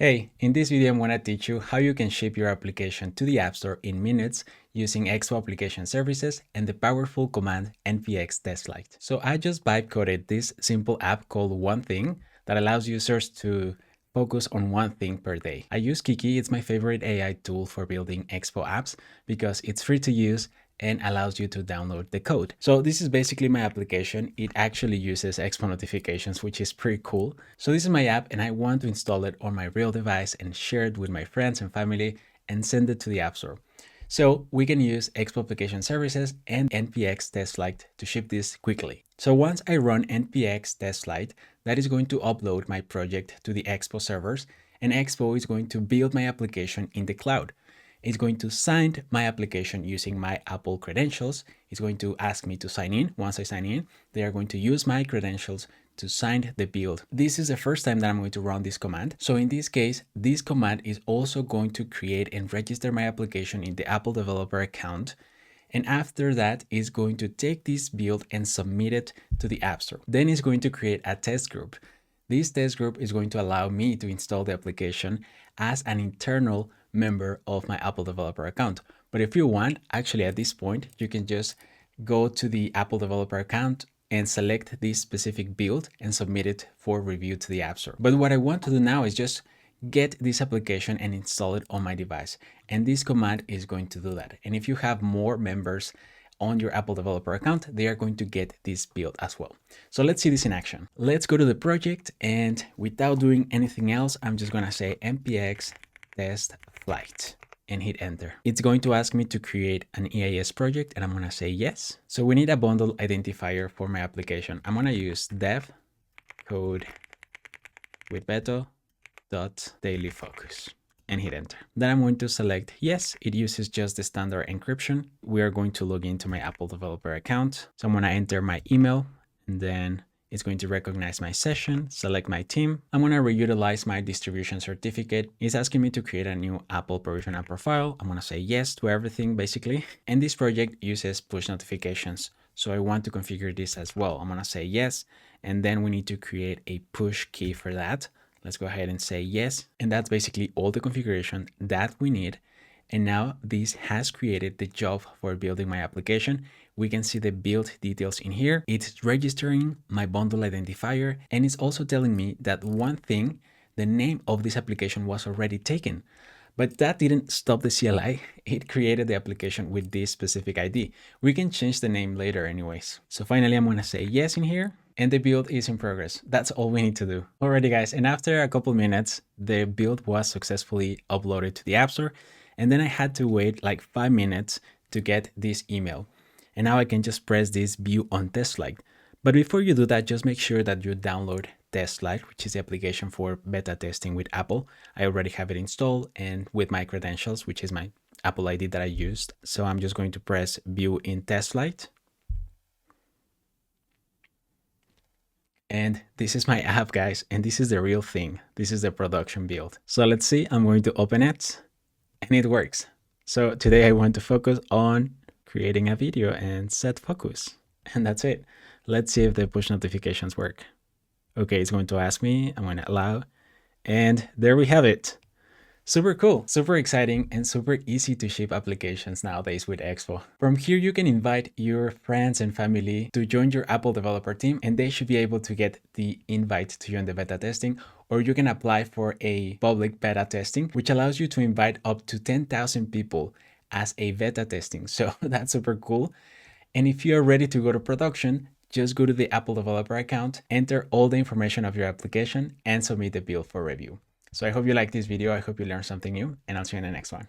Hey, in this video I'm going to teach you how you can ship your application to the App Store in minutes using Expo application services and the powerful command npx testflight. So I just bytecoded this simple app called One Thing that allows users to focus on one thing per day. I use Kiki, it's my favorite AI tool for building Expo apps because it's free to use and allows you to download the code. So this is basically my application. It actually uses Expo notifications, which is pretty cool. So this is my app and I want to install it on my real device and share it with my friends and family and send it to the App Store. So we can use Expo application services and npx testflight to ship this quickly. So once I run npx testflight, that is going to upload my project to the Expo servers, and Expo is going to build my application in the cloud. It's going to sign my application using my Apple credentials. It's going to ask me to sign in. Once I sign in, they are going to use my credentials to sign the build. This is the first time that I'm going to run this command. So in this case, this command is also going to create and register my application in the Apple developer account. And after that, it's going to take this build and submit it to the App Store. Then it's going to create a test group. This test group is going to allow me to install the application as an internal member of my Apple developer account. But if you want, actually at this point, you can just go to the Apple developer account and select this specific build and submit it for review to the App Store. But what I want to do now is just get this application and install it on my device. And this command is going to do that. And if you have more members on your Apple developer account, they are going to get this build as well. So let's see this in action. Let's go to the project, and without doing anything else, I'm just gonna say npx testflight and hit enter. It's going to ask me to create an EIS project and I'm gonna say yes. So we need a bundle identifier for my application. I'm gonna use dev code with beto.dailyfocus and hit enter. Then I'm going to select yes. It uses just the standard encryption. We are going to log into my Apple developer account. So I'm gonna enter my email and then it's going to recognize my session, select my team. I'm going to reutilize my distribution certificate. It's asking me to create a new Apple provisional profile. I'm going to say yes to everything basically. And this project uses push notifications. So I want to configure this as well. I'm going to say yes. And then we need to create a push key for that. Let's go ahead and say yes. And that's basically all the configuration that we need. And now this has created the job for building my application. We can see the build details in here. It's registering my bundle identifier, and it's also telling me that one thing, the name of this application was already taken. But that didn't stop the CLI. It created the application with this specific ID. We can change the name later anyways. So finally, I'm gonna say yes in here, and the build is in progress. That's all we need to do. Alrighty guys, and after a couple minutes, the build was successfully uploaded to the App Store. And then I had to wait like 5 minutes to get this email. And now I can just press this view on testflight. But before you do that, just make sure that you download testflight, which is the application for beta testing with Apple. I already have it installed and with my credentials, which is my Apple ID that I used. So I'm just going to press view in testflight. And this is my app, guys. And this is the real thing. This is the production build. So let's see, I'm going to open it. And it works. So today I want to focus on creating a video and set focus. And that's it. Let's see if the push notifications work. Okay, it's going to ask me, I'm going to allow. And there we have it. Super cool, super exciting, and super easy to ship applications nowadays with Expo. From here, you can invite your friends and family to join your Apple developer team, and they should be able to get the invite to join the beta testing, or you can apply for a public beta testing, which allows you to invite up to 10,000 people as a beta testing. So that's super cool. And if you are ready to go to production, just go to the Apple developer account, enter all the information of your application, and submit the build for review. So I hope you liked this video. I hope you learned something new, and I'll see you in the next one.